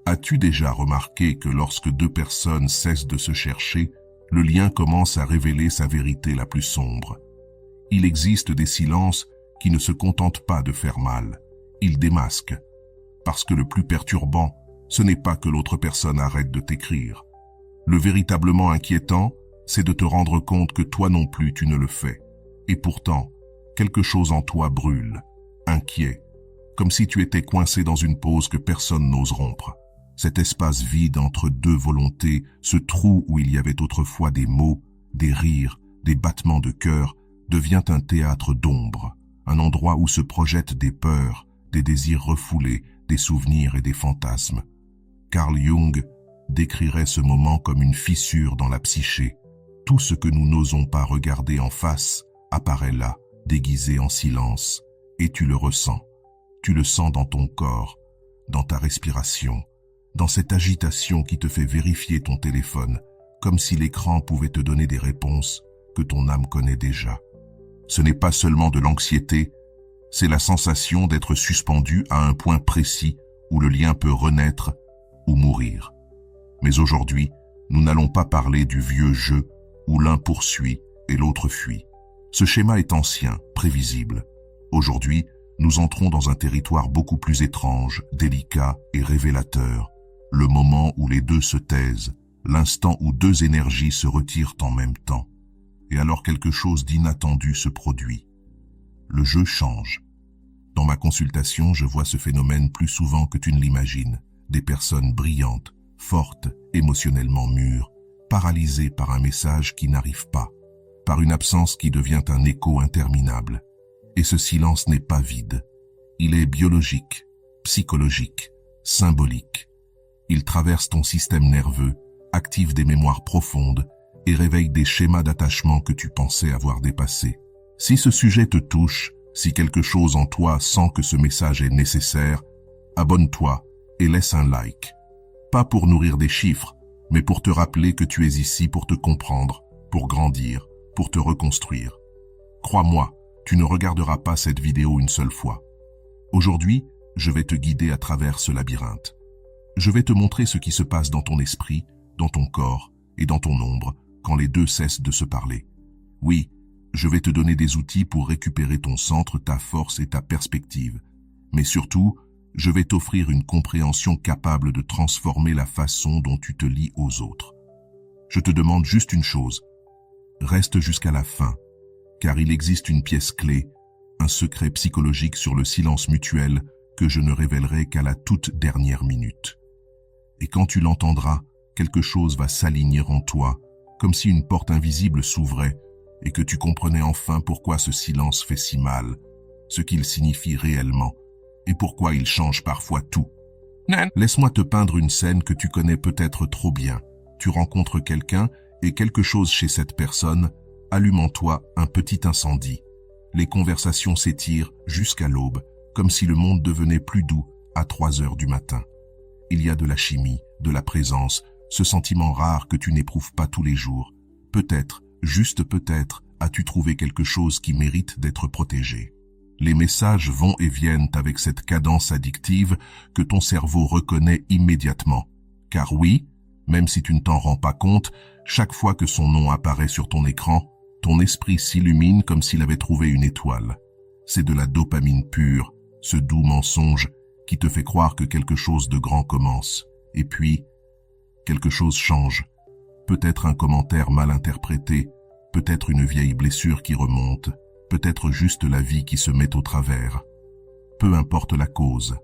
As-tu déjà remarqué que lorsque deux personnes cessent de se chercher, le lien commence à révéler sa vérité la plus sombre? Il existe des silences qui ne se contentent pas de faire mal. Ils démasquent. Parce que le plus perturbant, ce n'est pas que l'autre personne arrête de t'écrire. Le véritablement inquiétant, c'est de te rendre compte que toi non plus tu ne le fais. Et pourtant, quelque chose en toi brûle, inquiet, comme si tu étais coincé dans une pause que personne n'ose rompre. Cet espace vide entre deux volontés, ce trou où il y avait autrefois des mots, des rires, des battements de cœur, devient un théâtre d'ombre, un endroit où se projettent des peurs, des désirs refoulés, des souvenirs et des fantasmes. Carl Jung décrirait ce moment comme une fissure dans la psyché. Tout ce que nous n'osons pas regarder en face apparaît là, déguisé en silence, et tu le ressens. Tu le sens dans ton corps, dans ta respiration, dans cette agitation qui te fait vérifier ton téléphone, comme si l'écran pouvait te donner des réponses que ton âme connaît déjà. Ce n'est pas seulement de l'anxiété, c'est la sensation d'être suspendu à un point précis où le lien peut renaître ou mourir. Mais aujourd'hui, nous n'allons pas parler du vieux jeu où l'un poursuit et l'autre fuit. Ce schéma est ancien, prévisible. Aujourd'hui, nous entrons dans un territoire beaucoup plus étrange, délicat et révélateur. Le moment où les deux se taisent, l'instant où deux énergies se retirent en même temps. Et alors quelque chose d'inattendu se produit. Le jeu change. Dans ma consultation, je vois ce phénomène plus souvent que tu ne l'imagines. Des personnes brillantes, fortes, émotionnellement mûres, paralysées par un message qui n'arrive pas, par une absence qui devient un écho interminable. Et ce silence n'est pas vide. Il est biologique, psychologique, symbolique. Il traverse ton système nerveux, active des mémoires profondes et réveille des schémas d'attachement que tu pensais avoir dépassés. Si ce sujet te touche, si quelque chose en toi sent que ce message est nécessaire, abonne-toi et laisse un like. Pas pour nourrir des chiffres, mais pour te rappeler que tu es ici pour te comprendre, pour grandir, pour te reconstruire. Crois-moi, tu ne regarderas pas cette vidéo une seule fois. Aujourd'hui, je vais te guider à travers ce labyrinthe. Je vais te montrer ce qui se passe dans ton esprit, dans ton corps et dans ton ombre quand les deux cessent de se parler. Oui, je vais te donner des outils pour récupérer ton centre, ta force et ta perspective. Mais surtout, je vais t'offrir une compréhension capable de transformer la façon dont tu te lies aux autres. Je te demande juste une chose. Reste jusqu'à la fin, car il existe une pièce clé, un secret psychologique sur le silence mutuel que je ne révélerai qu'à la toute dernière minute. Et quand tu l'entendras, quelque chose va s'aligner en toi, comme si une porte invisible s'ouvrait et que tu comprenais enfin pourquoi ce silence fait si mal, ce qu'il signifie réellement et pourquoi il change parfois tout. Laisse-moi te peindre une scène que tu connais peut-être trop bien. Tu rencontres quelqu'un et quelque chose chez cette personne allume en toi un petit incendie. Les conversations s'étirent jusqu'à l'aube, comme si le monde devenait plus doux à 3 heures du matin. Il y a de la chimie, de la présence, ce sentiment rare que tu n'éprouves pas tous les jours. Peut-être, juste peut-être, as-tu trouvé quelque chose qui mérite d'être protégé. Les messages vont et viennent avec cette cadence addictive que ton cerveau reconnaît immédiatement. Car oui, même si tu ne t'en rends pas compte, chaque fois que son nom apparaît sur ton écran, ton esprit s'illumine comme s'il avait trouvé une étoile. C'est de la dopamine pure, ce doux mensonge qui te fait croire que quelque chose de grand commence. Et puis, quelque chose change. Peut-être un commentaire mal interprété, peut-être une vieille blessure qui remonte, peut-être juste la vie qui se met au travers. Peu importe la cause.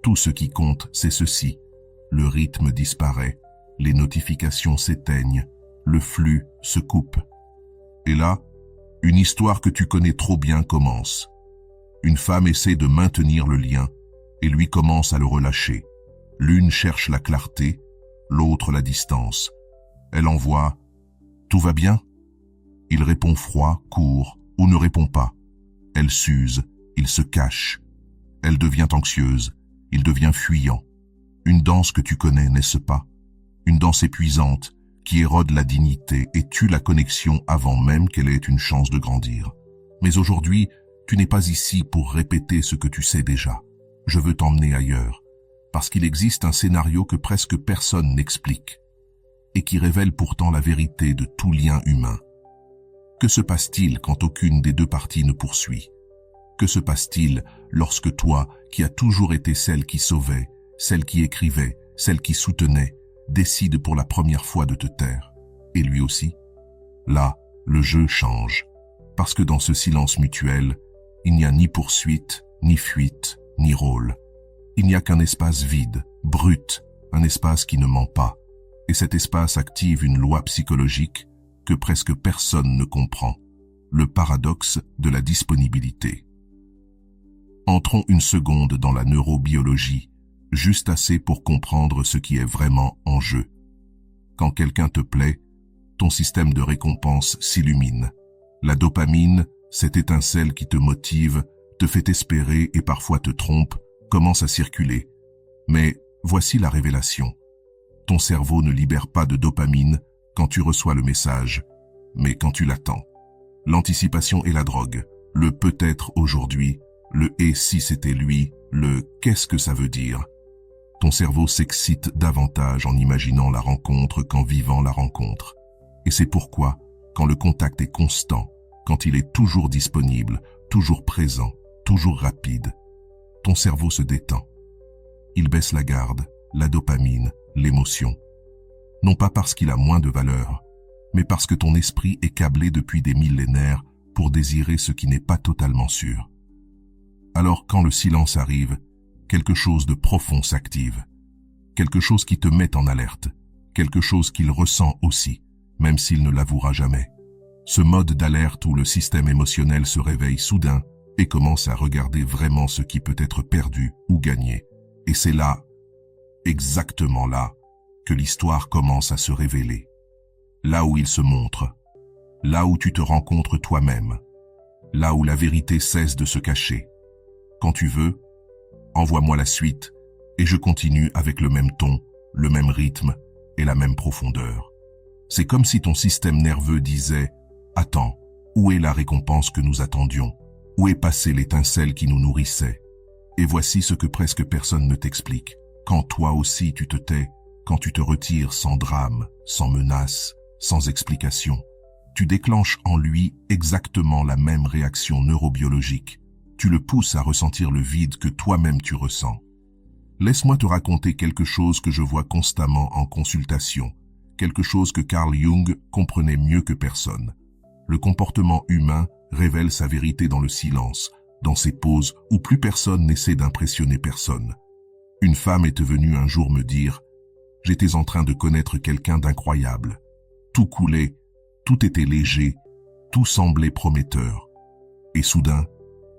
Tout ce qui compte, c'est ceci. Le rythme disparaît, les notifications s'éteignent, le flux se coupe. Et là, une histoire que tu connais trop bien commence. Une femme essaie de maintenir le lien et lui commence à le relâcher. L'une cherche la clarté, l'autre la distance. Elle envoie « Tout va bien ?» Il répond froid, court ou ne répond pas. Elle s'use, il se cache. Elle devient anxieuse, il devient fuyant. Une danse que tu connais, n'est-ce pas? Une danse épuisante qui érode la dignité et tue la connexion avant même qu'elle ait une chance de grandir. Mais aujourd'hui, tu n'es pas ici pour répéter ce que tu sais déjà. Je veux t'emmener ailleurs. parce qu'il existe un scénario que presque personne n'explique, et qui révèle pourtant la vérité de tout lien humain. Que se passe-t-il quand aucune des deux parties ne poursuit? Que se passe-t-il lorsque toi, qui as toujours été celle qui sauvait, celle qui écrivait, celle qui soutenait, décides pour la première fois de te taire? Et lui aussi? Là, le jeu change, parce que dans ce silence mutuel, il n'y a ni poursuite, ni fuite, ni rôle. Il n'y a qu'un espace vide, brut, un espace qui ne ment pas. Et cet espace active une loi psychologique que presque personne ne comprend, le paradoxe de la disponibilité. Entrons une seconde dans la neurobiologie, juste assez pour comprendre ce qui est vraiment en jeu. Quand quelqu'un te plaît, ton système de récompense s'illumine. La dopamine, cette étincelle qui te motive, te fait espérer et parfois te trompe, commence à circuler. Mais voici la révélation. Ton cerveau ne libère pas de dopamine quand tu reçois le message, mais quand tu l'attends. L'anticipation est la drogue, le peut-être aujourd'hui, le et si c'était lui, le qu'est-ce que ça veut dire. Ton cerveau s'excite davantage en imaginant la rencontre qu'en vivant la rencontre. Et c'est pourquoi, quand le contact est constant, quand il est toujours disponible, toujours présent, toujours rapide, ton cerveau se détend. Il baisse la garde, la dopamine, l'émotion. Non pas parce qu'il a moins de valeur, mais parce que ton esprit est câblé depuis des millénaires pour désirer ce qui n'est pas totalement sûr. Alors quand le silence arrive, quelque chose de profond s'active. Quelque chose qui te met en alerte, quelque chose qu'il ressent aussi, même s'il ne l'avouera jamais. Ce mode d'alerte où le système émotionnel se réveille soudain et commence à regarder vraiment ce qui peut être perdu ou gagné. Et c'est là, exactement là, que l'histoire commence à se révéler. Là où il se montre, là où tu te rencontres toi-même, là où la vérité cesse de se cacher. Quand tu veux, envoie-moi la suite et je continue avec le même ton, le même rythme et la même profondeur. C'est comme si ton système nerveux disait « Attends, où est la récompense que nous attendions? Où est passée l'étincelle qui nous nourrissait ?» Et voici ce que presque personne ne t'explique. Quand toi aussi tu te tais, quand tu te retires sans drame, sans menace, sans explication, tu déclenches en lui exactement la même réaction neurobiologique. Tu le pousses à ressentir le vide que toi-même tu ressens. Laisse-moi te raconter quelque chose que je vois constamment en consultation, quelque chose que Carl Jung comprenait mieux que personne. Le comportement humain révèle sa vérité dans le silence, dans ces pauses où plus personne n'essaie d'impressionner personne. Une femme est venue un jour me dire « J'étais en train de connaître quelqu'un d'incroyable. Tout coulait, tout était léger, tout semblait prometteur. Et soudain,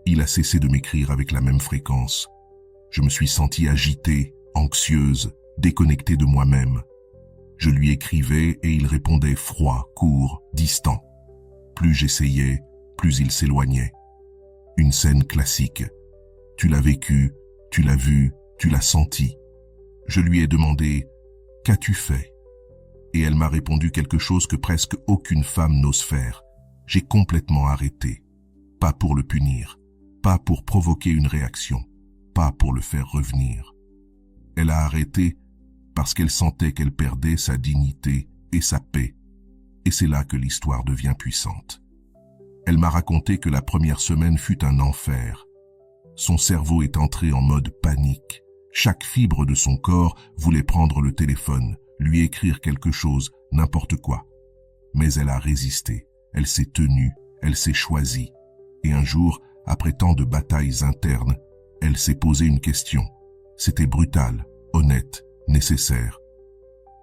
il a cessé de m'écrire avec la même fréquence. Je me suis sentie agitée, anxieuse, déconnectée de moi-même. Je lui écrivais et il répondait froid, court, distant. Plus j'essayais, plus il s'éloignait. Une scène classique. Tu l'as vécu, tu l'as vu, tu l'as senti. Je lui ai demandé « Qu'as-tu fait ?» Et elle m'a répondu quelque chose que presque aucune femme n'ose faire. J'ai complètement arrêté. Pas pour le punir, pas pour provoquer une réaction, pas pour le faire revenir. Elle a arrêté parce qu'elle sentait qu'elle perdait sa dignité et sa paix. Et c'est là que l'histoire devient puissante. Elle m'a raconté que la première semaine fut un enfer. Son cerveau est entré en mode panique. Chaque fibre de son corps voulait prendre le téléphone, lui écrire quelque chose, n'importe quoi. Mais elle a résisté, elle s'est tenue, elle s'est choisie. Et un jour, après tant de batailles internes, elle s'est posé une question. C'était brutal, honnête, nécessaire.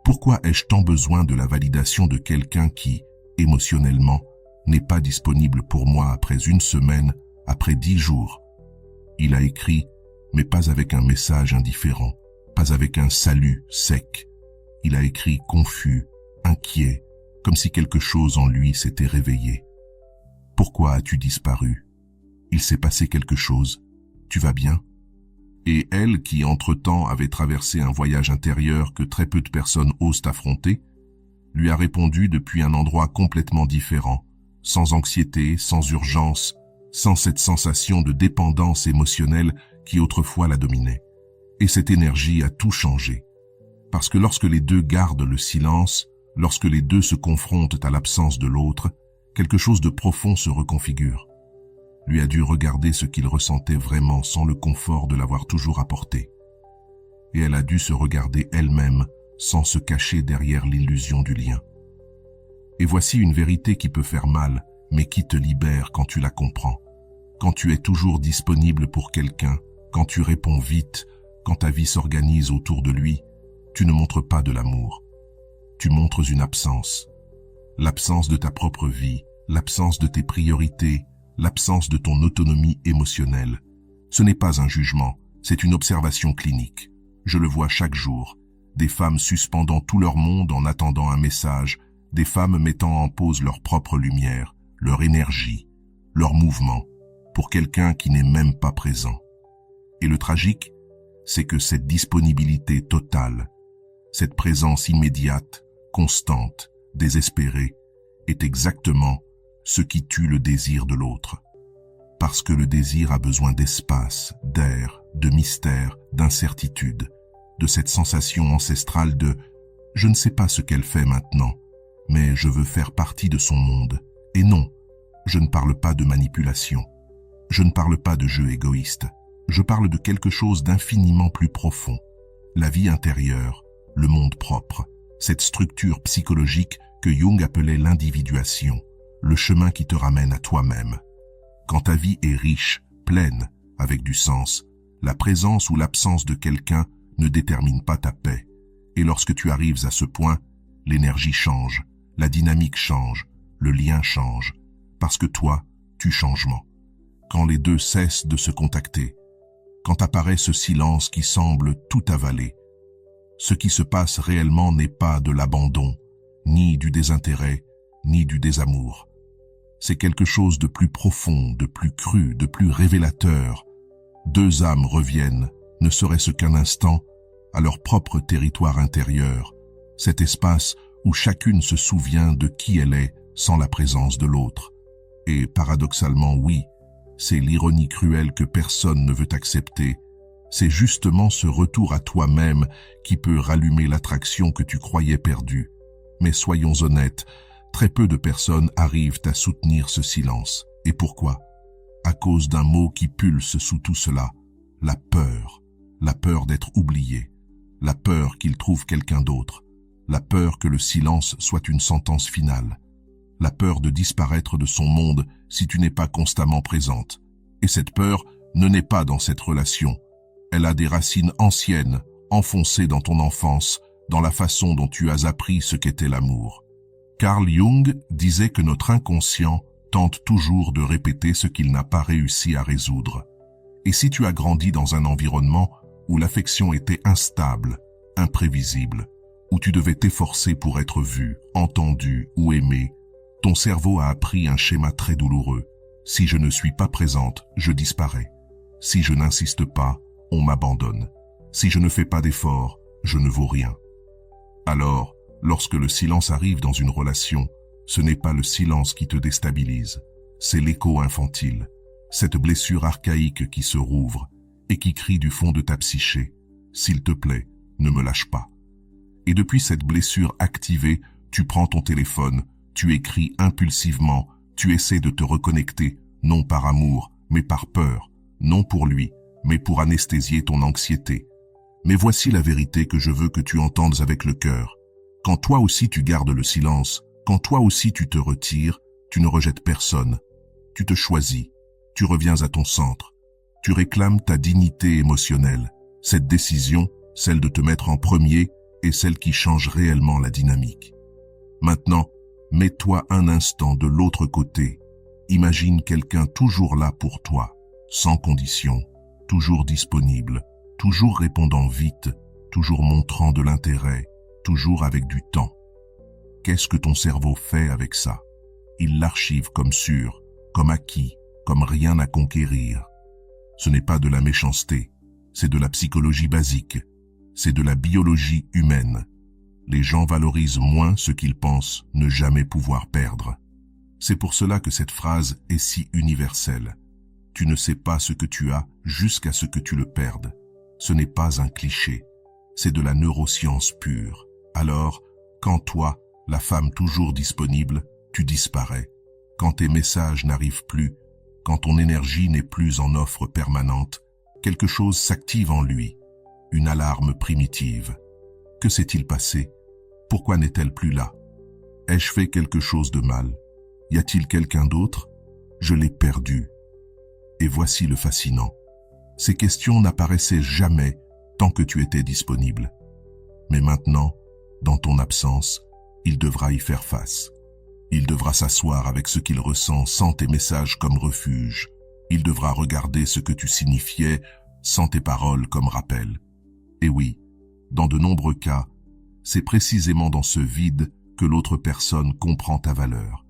Pourquoi ai-je tant besoin de la validation de quelqu'un qui, émotionnellement, n'est pas disponible pour moi après une semaine, après 10 jours? Il a écrit, mais pas avec un message indifférent, pas avec un salut sec. Il a écrit confus, inquiet, comme si quelque chose en lui s'était réveillé. Pourquoi as-tu disparu? Il s'est passé quelque chose. Tu vas bien? Et elle, qui entre-temps avait traversé un voyage intérieur que très peu de personnes osent affronter, lui a répondu depuis un endroit complètement différent, sans anxiété, sans urgence, sans cette sensation de dépendance émotionnelle qui autrefois la dominait. Et cette énergie a tout changé. Parce que lorsque les deux gardent le silence, lorsque les deux se confrontent à l'absence de l'autre, quelque chose de profond se reconfigure. Lui a dû regarder ce qu'il ressentait vraiment sans le confort de l'avoir toujours apporté. Et elle a dû se regarder elle-même sans se cacher derrière l'illusion du lien. Et voici une vérité qui peut faire mal, mais qui te libère quand tu la comprends. Quand tu es toujours disponible pour quelqu'un, quand tu réponds vite, quand ta vie s'organise autour de lui, tu ne montres pas de l'amour. Tu montres une absence. L'absence de ta propre vie, l'absence de tes priorités, l'absence de ton autonomie émotionnelle. Ce n'est pas un jugement, c'est une observation clinique. Je le vois chaque jour. Des femmes suspendant tout leur monde en attendant un message, des femmes mettant en pause leur propre lumière, leur énergie, leur mouvement, pour quelqu'un qui n'est même pas présent. Et le tragique, c'est que cette disponibilité totale, cette présence immédiate, constante, désespérée, est exactement ce qui tue le désir de l'autre. Parce que le désir a besoin d'espace, d'air, de mystère, d'incertitude, de cette sensation ancestrale de « je ne sais pas ce qu'elle fait maintenant, mais je veux faire partie de son monde ». Et non, je ne parle pas de manipulation. Je ne parle pas de jeu égoïste. Je parle de quelque chose d'infiniment plus profond. La vie intérieure, le monde propre, cette structure psychologique que Jung appelait l'individuation, le chemin qui te ramène à toi-même. Quand ta vie est riche, pleine, avec du sens, la présence ou l'absence de quelqu'un ne détermine pas ta paix. Et lorsque tu arrives à ce point, l'énergie change, la dynamique change, le lien change, parce que toi, tu changes. Quand les deux cessent de se contacter, quand apparaît ce silence qui semble tout avaler, ce qui se passe réellement n'est pas de l'abandon, ni du désintérêt, ni du désamour. C'est quelque chose de plus profond, de plus cru, de plus révélateur. Deux âmes reviennent, ne serait-ce qu'un instant, à leur propre territoire intérieur, cet espace où chacune se souvient de qui elle est sans la présence de l'autre. Et paradoxalement, oui, c'est l'ironie cruelle que personne ne veut accepter. C'est justement ce retour à toi-même qui peut rallumer l'attraction que tu croyais perdue. Mais soyons honnêtes, très peu de personnes arrivent à soutenir ce silence. Et pourquoi? À cause d'un mot qui pulse sous tout cela, la peur d'être oublié, la peur qu'il trouve quelqu'un d'autre, la peur que le silence soit une sentence finale, la peur de disparaître de son monde si tu n'es pas constamment présente. Et cette peur ne naît pas dans cette relation. Elle a des racines anciennes, enfoncées dans ton enfance, dans la façon dont tu as appris ce qu'était l'amour. Carl Jung disait que notre inconscient tente toujours de répéter ce qu'il n'a pas réussi à résoudre. Et si tu as grandi dans un environnement où l'affection était instable, imprévisible, où tu devais t'efforcer pour être vu, entendu ou aimé, ton cerveau a appris un schéma très douloureux. Si je ne suis pas présente, je disparais. Si je n'insiste pas, on m'abandonne. Si je ne fais pas d'efforts, je ne vaux rien. Alors, lorsque le silence arrive dans une relation, ce n'est pas le silence qui te déstabilise, c'est l'écho infantile, cette blessure archaïque qui se rouvre et qui crie du fond de ta psyché « S'il te plaît, ne me lâche pas ». Et depuis cette blessure activée, tu prends ton téléphone, tu écris impulsivement, tu essaies de te reconnecter, non par amour, mais par peur, non pour lui, mais pour anesthésier ton anxiété. Mais voici la vérité que je veux que tu entendes avec le cœur. Quand toi aussi tu gardes le silence, quand toi aussi tu te retires, tu ne rejettes personne. Tu te choisis, tu reviens à ton centre. Tu réclames ta dignité émotionnelle. Cette décision, celle de te mettre en premier, est celle qui change réellement la dynamique. Maintenant, mets-toi un instant de l'autre côté. Imagine quelqu'un toujours là pour toi, sans condition, toujours disponible, toujours répondant vite, toujours montrant de l'intérêt, toujours avec du temps. Qu'est-ce que ton cerveau fait avec ça? Il l'archive comme sûr, comme acquis, comme rien à conquérir. Ce n'est pas de la méchanceté, c'est de la psychologie basique, c'est de la biologie humaine. Les gens valorisent moins ce qu'ils pensent ne jamais pouvoir perdre. C'est pour cela que cette phrase est si universelle. Tu ne sais pas ce que tu as jusqu'à ce que tu le perdes. ce n'est pas un cliché, c'est de la neuroscience pure. Alors, quand toi, la femme toujours disponible, tu disparais, quand tes messages n'arrivent plus, quand ton énergie n'est plus en offre permanente, quelque chose s'active en lui, une alarme primitive. Que s'est-il passé? Pourquoi n'est-elle plus là? Ai-je fait quelque chose de mal? Y a-t-il quelqu'un d'autre? Je l'ai perdu. Et voici le fascinant. Ces questions n'apparaissaient jamais tant que tu étais disponible. Mais maintenant, dans ton absence, il devra y faire face. Il devra s'asseoir avec ce qu'il ressent sans tes messages comme refuge. Il devra regarder ce que tu signifiais sans tes paroles comme rappel. Et oui, dans de nombreux cas, c'est précisément dans ce vide que l'autre personne comprend ta valeur.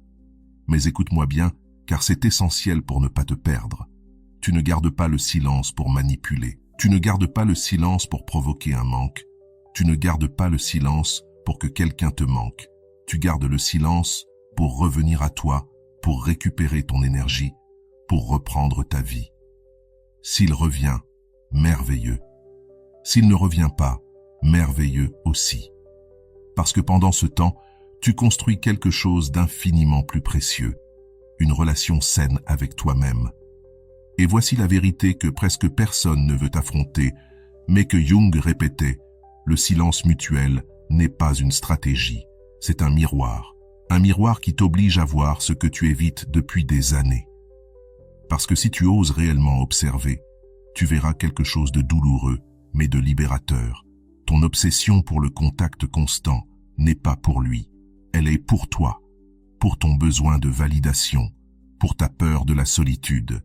Mais écoute-moi bien, car c'est essentiel pour ne pas te perdre. Tu ne gardes pas le silence pour manipuler. Tu ne gardes pas le silence pour provoquer un manque. Tu ne gardes pas le silence pour que quelqu'un te manque. Tu gardes le silence pour revenir à toi, pour récupérer ton énergie, pour reprendre ta vie. S'il revient, merveilleux. S'il ne revient pas, merveilleux aussi. Parce que pendant ce temps, tu construis quelque chose d'infiniment plus précieux, une relation saine avec toi-même. Et voici la vérité que presque personne ne veut affronter, mais que Jung répétait, le silence mutuel n'est pas une stratégie, c'est un miroir qui t'oblige à voir ce que tu évites depuis des années. Parce que si tu oses réellement observer, tu verras quelque chose de douloureux, mais de libérateur. Ton obsession pour le contact constant n'est pas pour lui, elle est pour toi, pour ton besoin de validation, pour ta peur de la solitude,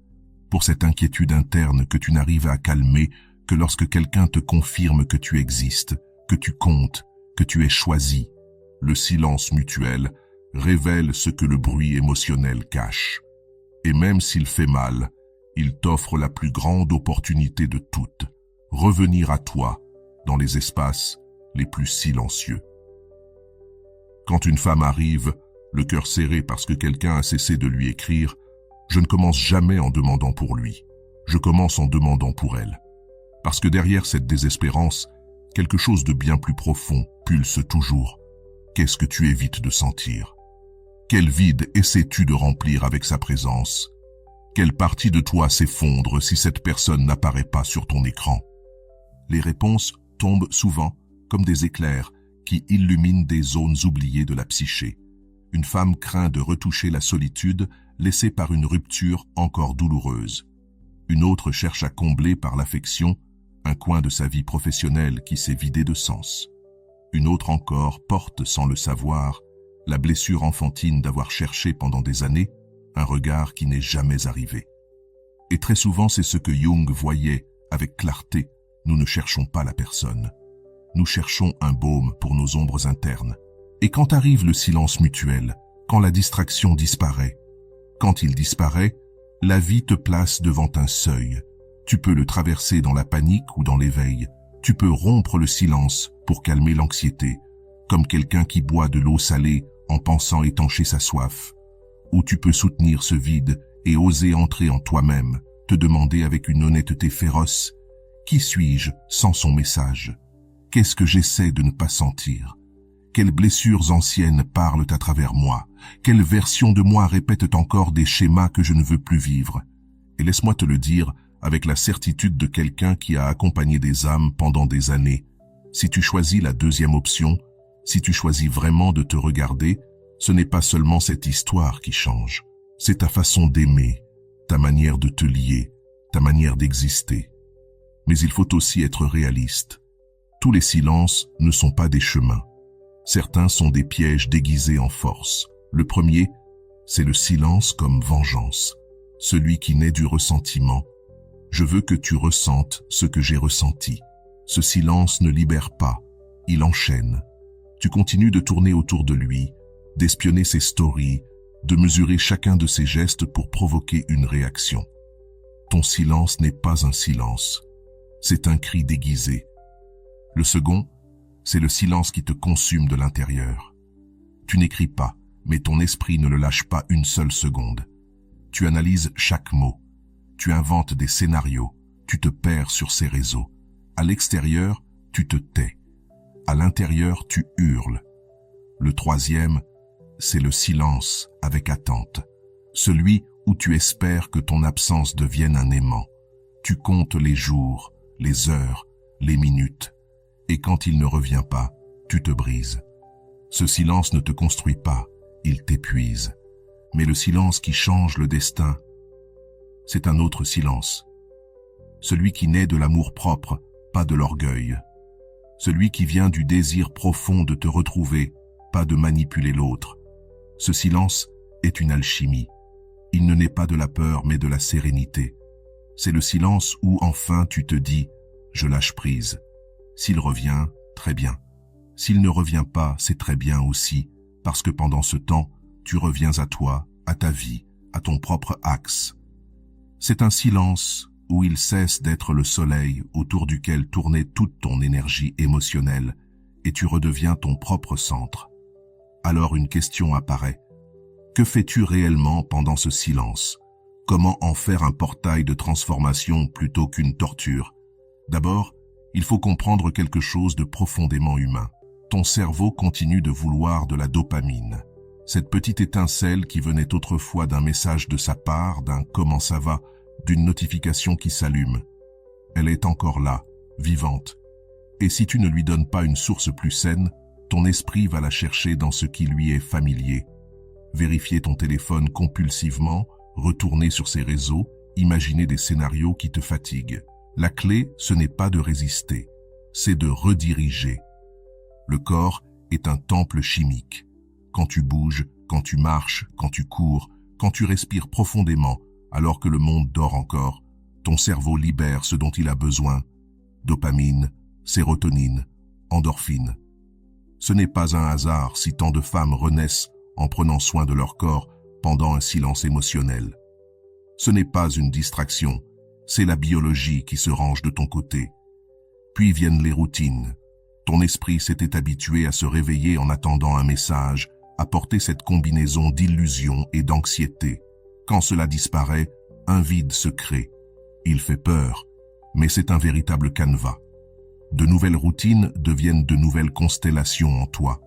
pour cette inquiétude interne que tu n'arrives à calmer que lorsque quelqu'un te confirme que tu existes, que tu comptes, que tu es choisi. Le silence mutuel révèle ce que le bruit émotionnel cache. Et même s'il fait mal, il t'offre la plus grande opportunité de toutes, revenir à toi dans les espaces les plus silencieux. Quand une femme arrive, le cœur serré parce que quelqu'un a cessé de lui écrire, je ne commence jamais en demandant pour lui. Je commence en demandant pour elle. Parce que derrière cette désespérance, quelque chose de bien plus profond pulse toujours. Qu'est-ce que tu évites de sentir? Quel vide essaies-tu de remplir avec sa présence? Quelle partie de toi s'effondre si cette personne n'apparaît pas sur ton écran? Les réponses tombent souvent comme des éclairs qui illuminent des zones oubliées de la psyché. Une femme craint de retoucher la solitude laissée par une rupture encore douloureuse. Une autre cherche à combler par l'affection un coin de sa vie professionnelle qui s'est vidé de sens. Une autre encore porte, sans le savoir, la blessure enfantine d'avoir cherché pendant des années un regard qui n'est jamais arrivé. Et très souvent, c'est ce que Jung voyait avec clarté. Nous ne cherchons pas la personne. Nous cherchons un baume pour nos ombres internes. Et quand arrive le silence mutuel, quand la distraction disparaît, quand il disparaît, la vie te place devant un seuil. Tu peux le traverser dans la panique ou dans l'éveil. Tu peux rompre le silence pour calmer l'anxiété, comme quelqu'un qui boit de l'eau salée en pensant étancher sa soif. Ou tu peux soutenir ce vide et oser entrer en toi-même, te demander avec une honnêteté féroce, qui suis-je sans son message? Qu'est-ce que j'essaie de ne pas sentir? Quelles blessures anciennes parlent à travers moi? Quelles versions de moi répètent encore des schémas que je ne veux plus vivre? Et laisse-moi te le dire avec la certitude de quelqu'un qui a accompagné des âmes pendant des années. Si tu choisis la deuxième option, si tu choisis vraiment de te regarder, ce n'est pas seulement cette histoire qui change. C'est ta façon d'aimer, ta manière de te lier, ta manière d'exister. Mais il faut aussi être réaliste. Tous les silences ne sont pas des chemins. Certains sont des pièges déguisés en force. Le premier, c'est le silence comme vengeance, celui qui naît du ressentiment. Je veux que tu ressentes ce que j'ai ressenti. Ce silence ne libère pas, il enchaîne. Tu continues de tourner autour de lui, d'espionner ses stories, de mesurer chacun de ses gestes pour provoquer une réaction. Ton silence n'est pas un silence, c'est un cri déguisé. Le second, c'est le silence qui te consume de l'intérieur. Tu n'écris pas, mais ton esprit ne le lâche pas une seule seconde. Tu analyses chaque mot, tu inventes des scénarios, tu te perds sur ces réseaux. À l'extérieur, tu te tais. À l'intérieur, tu hurles. Le troisième, c'est le silence avec attente. Celui où tu espères que ton absence devienne un aimant. Tu comptes les jours, les heures, les minutes. Et quand il ne revient pas, tu te brises. Ce silence ne te construit pas, il t'épuise. Mais le silence qui change le destin, c'est un autre silence. Celui qui naît de l'amour-propre, pas de l'orgueil. Celui qui vient du désir profond de te retrouver, pas de manipuler l'autre. Ce silence est une alchimie. Il ne naît pas de la peur, mais de la sérénité. C'est le silence où, enfin, tu te dis « je lâche prise ». S'il revient, très bien. S'il ne revient pas, c'est très bien aussi, parce que pendant ce temps, tu reviens à toi, à ta vie, à ton propre axe. C'est un silence où il cesse d'être le soleil autour duquel tournait toute ton énergie émotionnelle et tu redeviens ton propre centre. Alors une question apparaît. Que fais-tu réellement pendant ce silence? Comment en faire un portail de transformation plutôt qu'une torture? D'abord, il faut comprendre quelque chose de profondément humain. Ton cerveau continue de vouloir de la dopamine. Cette petite étincelle qui venait autrefois d'un message de sa part, d'un « comment ça va », d'une notification qui s'allume. Elle est encore là, vivante. Et si tu ne lui donnes pas une source plus saine, ton esprit va la chercher dans ce qui lui est familier. Vérifier ton téléphone compulsivement, retourner sur ses réseaux, imaginer des scénarios qui te fatiguent. La clé, ce n'est pas de résister, c'est de rediriger. Le corps est un temple chimique. Quand tu bouges, quand tu marches, quand tu cours, quand tu respires profondément, alors que le monde dort encore, ton cerveau libère ce dont il a besoin. Dopamine, sérotonine, endorphine. Ce n'est pas un hasard si tant de femmes renaissent en prenant soin de leur corps pendant un silence émotionnel. Ce n'est pas une distraction, c'est la biologie qui se range de ton côté. Puis viennent les routines. Ton esprit s'était habitué à se réveiller en attendant un message, à porter cette combinaison d'illusions et d'anxiété. Quand cela disparaît, un vide se crée. Il fait peur, mais c'est un véritable canevas. De nouvelles routines deviennent de nouvelles constellations en toi.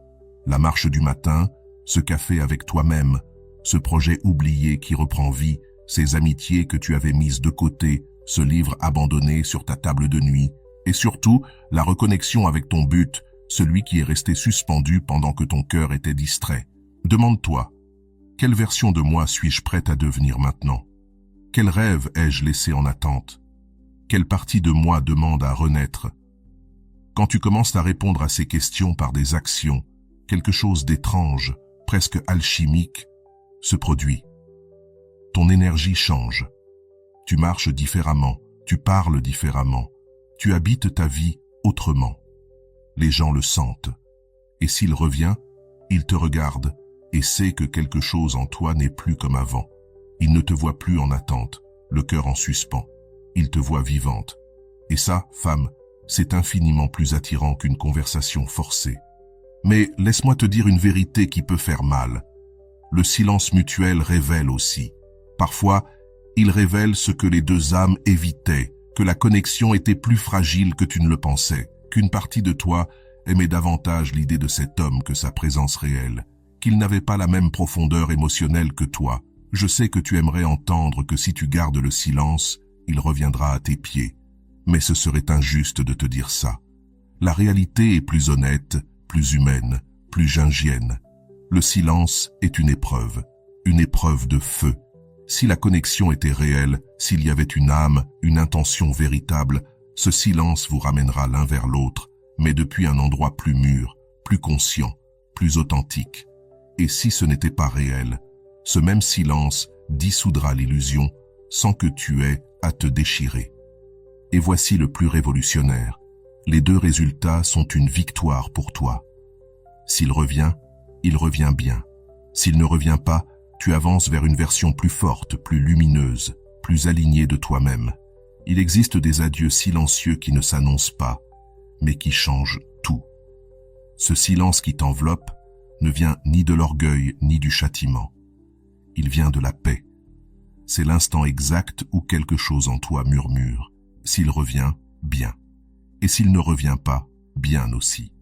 La marche du matin, ce café avec toi-même, ce projet oublié qui reprend vie, ces amitiés que tu avais mises de côté, ce livre abandonné sur ta table de nuit, et surtout la reconnexion avec ton but, celui qui est resté suspendu pendant que ton cœur était distrait. Demande-toi, quelle version de moi suis-je prête à devenir maintenant? Quel rêve ai-je laissé en attente? Quelle partie de moi demande à renaître? Quand tu commences à répondre à ces questions par des actions, quelque chose d'étrange, presque alchimique, se produit. Ton énergie change. Tu marches différemment, tu parles différemment, tu habites ta vie autrement. Les gens le sentent. Et s'il revient, il te regarde et sait que quelque chose en toi n'est plus comme avant. Il ne te voit plus en attente, le cœur en suspens. Il te voit vivante. Et ça, femme, c'est infiniment plus attirant qu'une conversation forcée. Mais laisse-moi te dire une vérité qui peut faire mal. Le silence mutuel révèle aussi. Parfois, il révèle ce que les deux âmes évitaient, que la connexion était plus fragile que tu ne le pensais, qu'une partie de toi aimait davantage l'idée de cet homme que sa présence réelle, qu'il n'avait pas la même profondeur émotionnelle que toi. Je sais que tu aimerais entendre que si tu gardes le silence, il reviendra à tes pieds. Mais ce serait injuste de te dire ça. La réalité est plus honnête, plus humaine, plus jungienne. Le silence est une épreuve de feu. Si la connexion était réelle, s'il y avait une âme, une intention véritable, ce silence vous ramènera l'un vers l'autre, mais depuis un endroit plus mûr, plus conscient, plus authentique. Et si ce n'était pas réel, ce même silence dissoudra l'illusion sans que tu aies à te déchirer. Et voici le plus révolutionnaire. Les deux résultats sont une victoire pour toi. S'il revient, il revient bien. S'il ne revient pas, tu avances vers une version plus forte, plus lumineuse, plus alignée de toi-même. Il existe des adieux silencieux qui ne s'annoncent pas, mais qui changent tout. Ce silence qui t'enveloppe ne vient ni de l'orgueil ni du châtiment. Il vient de la paix. C'est l'instant exact où quelque chose en toi murmure. S'il revient, bien. Et s'il ne revient pas, bien aussi.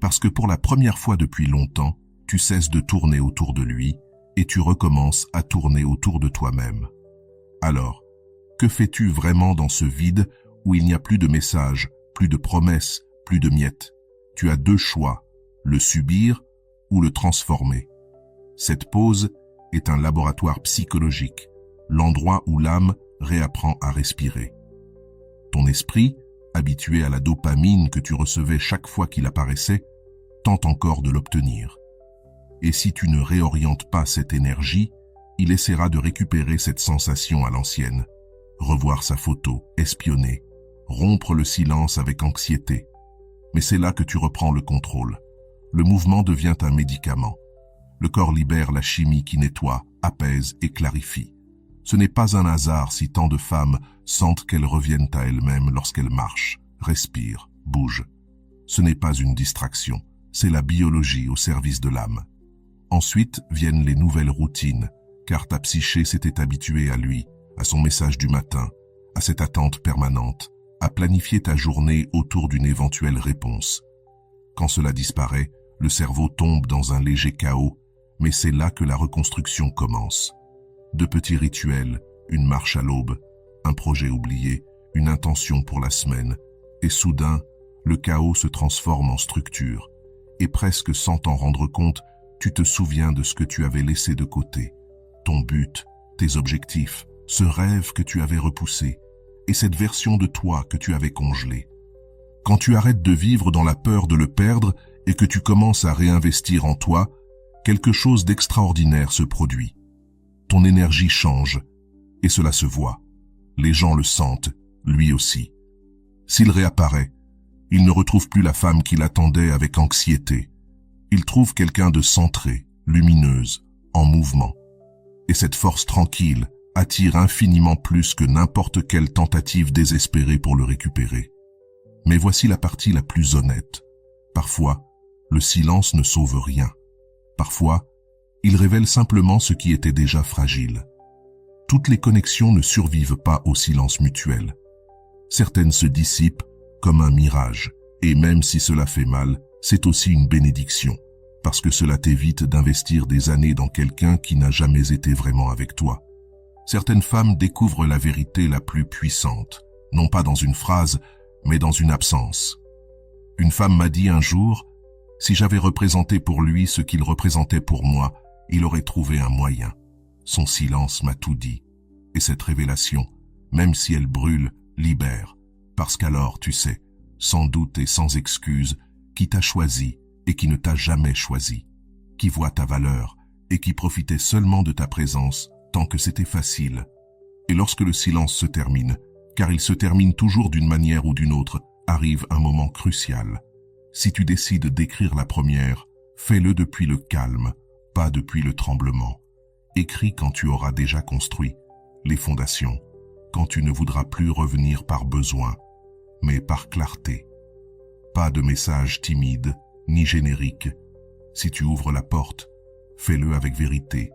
Parce que pour la première fois depuis longtemps, tu cesses de tourner autour de lui et tu recommences à tourner autour de toi-même. Alors, que fais-tu vraiment dans ce vide où il n'y a plus de messages, plus de promesses, plus de miettes? Tu as deux choix, le subir ou le transformer. Cette pause est un laboratoire psychologique, l'endroit où l'âme réapprend à respirer. Ton esprit, habitué à la dopamine que tu recevais chaque fois qu'il apparaissait, tente encore de l'obtenir. Et si tu ne réorientes pas cette énergie, il essaiera de récupérer cette sensation à l'ancienne, revoir sa photo, espionner, rompre le silence avec anxiété. Mais c'est là que tu reprends le contrôle. Le mouvement devient un médicament. Le corps libère la chimie qui nettoie, apaise et clarifie. Ce n'est pas un hasard si tant de femmes sentent qu'elles reviennent à elles-mêmes lorsqu'elles marchent, respirent, bougent. Ce n'est pas une distraction, c'est la biologie au service de l'âme. Ensuite viennent les nouvelles routines, car ta psyché s'était habituée à lui, à son message du matin, à cette attente permanente, à planifier ta journée autour d'une éventuelle réponse. Quand cela disparaît, le cerveau tombe dans un léger chaos, mais c'est là que la reconstruction commence. De petits rituels, une marche à l'aube, un projet oublié, une intention pour la semaine, et soudain, le chaos se transforme en structure, et presque sans t'en rendre compte, tu te souviens de ce que tu avais laissé de côté, ton but, tes objectifs, ce rêve que tu avais repoussé, et cette version de toi que tu avais congelée. Quand tu arrêtes de vivre dans la peur de le perdre et que tu commences à réinvestir en toi, quelque chose d'extraordinaire se produit. Ton énergie change, et cela se voit. Les gens le sentent, lui aussi. S'il réapparaît, il ne retrouve plus la femme qu'il attendait avec anxiété. Il trouve quelqu'un de centré, lumineuse, en mouvement. Et cette force tranquille attire infiniment plus que n'importe quelle tentative désespérée pour le récupérer. Mais voici la partie la plus honnête. Parfois, le silence ne sauve rien. Parfois, il révèle simplement ce qui était déjà fragile. Toutes les connexions ne survivent pas au silence mutuel. Certaines se dissipent comme un mirage, et même si cela fait mal, c'est aussi une bénédiction, parce que cela t'évite d'investir des années dans quelqu'un qui n'a jamais été vraiment avec toi. Certaines femmes découvrent la vérité la plus puissante, non pas dans une phrase, mais dans une absence. Une femme m'a dit un jour, si j'avais représenté pour lui ce qu'il représentait pour moi, il aurait trouvé un moyen. Son silence m'a tout dit. Et cette révélation, même si elle brûle, libère. Parce qu'alors, tu sais, sans doute et sans excuse, qui t'a choisi et qui ne t'a jamais choisi, qui voit ta valeur et qui profitait seulement de ta présence tant que c'était facile. Et lorsque le silence se termine, car il se termine toujours d'une manière ou d'une autre, arrive un moment crucial. Si tu décides d'écrire la première, fais-le depuis le calme, pas depuis le tremblement. Écris quand tu auras déjà construit les fondations, quand tu ne voudras plus revenir par besoin, mais par clarté. Pas de message timide, ni générique. Si tu ouvres la porte, fais-le avec vérité.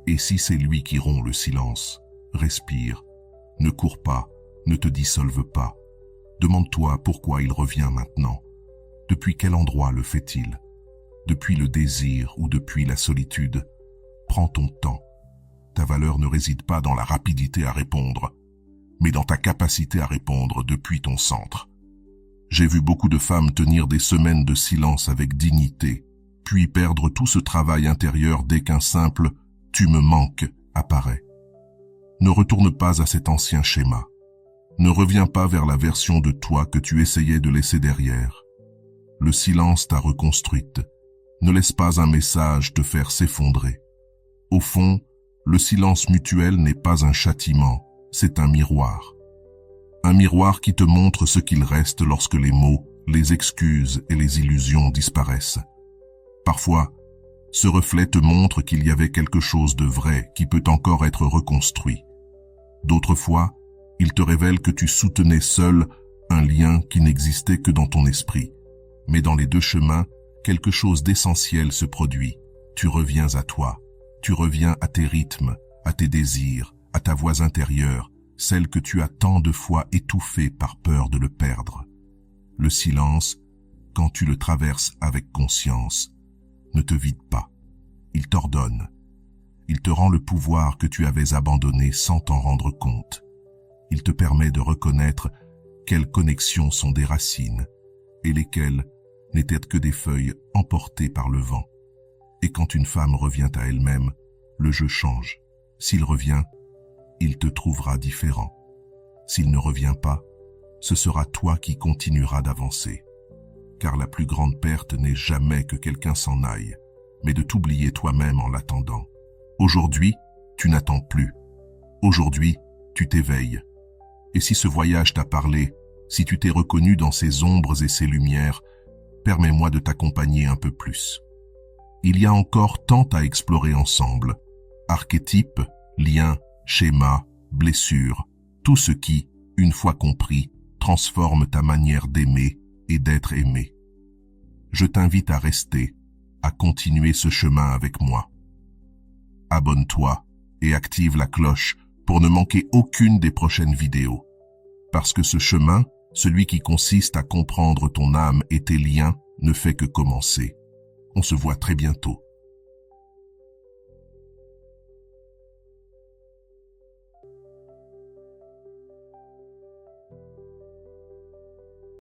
Et si c'est lui qui rompt le silence, respire. Ne cours pas, ne te dissolve pas. Demande-toi pourquoi il revient maintenant. Depuis quel endroit le fait-il? Depuis le désir ou depuis la solitude? Prends ton temps. Ta valeur ne réside pas dans la rapidité à répondre, mais dans ta capacité à répondre depuis ton centre. J'ai vu beaucoup de femmes tenir des semaines de silence avec dignité, puis perdre tout ce travail intérieur dès qu'un simple « tu me manques » apparaît. Ne retourne pas à cet ancien schéma. Ne reviens pas vers la version de toi que tu essayais de laisser derrière. Le silence t'a reconstruite. Ne laisse pas un message te faire s'effondrer. Au fond, le silence mutuel n'est pas un châtiment, c'est un miroir. Un miroir qui te montre ce qu'il reste lorsque les mots, les excuses et les illusions disparaissent. Parfois, ce reflet te montre qu'il y avait quelque chose de vrai qui peut encore être reconstruit. D'autres fois, il te révèle que tu soutenais seul un lien qui n'existait que dans ton esprit. Mais dans les deux chemins, quelque chose d'essentiel se produit. Tu reviens à toi. Tu reviens à tes rythmes, à tes désirs, à ta voix intérieure, celle que tu as tant de fois étouffée par peur de le perdre. Le silence, quand tu le traverses avec conscience, ne te vide pas. Il t'ordonne. Il te rend le pouvoir que tu avais abandonné sans t'en rendre compte. Il te permet de reconnaître quelles connexions sont des racines et lesquelles n'étaient que des feuilles emportées par le vent. Et quand une femme revient à elle-même, le jeu change. S'il revient, il te trouvera différent. S'il ne revient pas, ce sera toi qui continueras d'avancer. Car la plus grande perte n'est jamais que quelqu'un s'en aille, mais de t'oublier toi-même en l'attendant. Aujourd'hui, tu n'attends plus. Aujourd'hui, tu t'éveilles. Et si ce voyage t'a parlé, si tu t'es reconnu dans ces ombres et ces lumières, permets-moi de t'accompagner un peu plus. Il y a encore tant à explorer ensemble. Archétypes, liens, schémas, blessures, tout ce qui, une fois compris, transforme ta manière d'aimer et d'être aimé. Je t'invite à rester, à continuer ce chemin avec moi. Abonne-toi et active la cloche pour ne manquer aucune des prochaines vidéos. Parce que ce chemin, celui qui consiste à comprendre ton âme et tes liens, ne fait que commencer. On se voit très bientôt.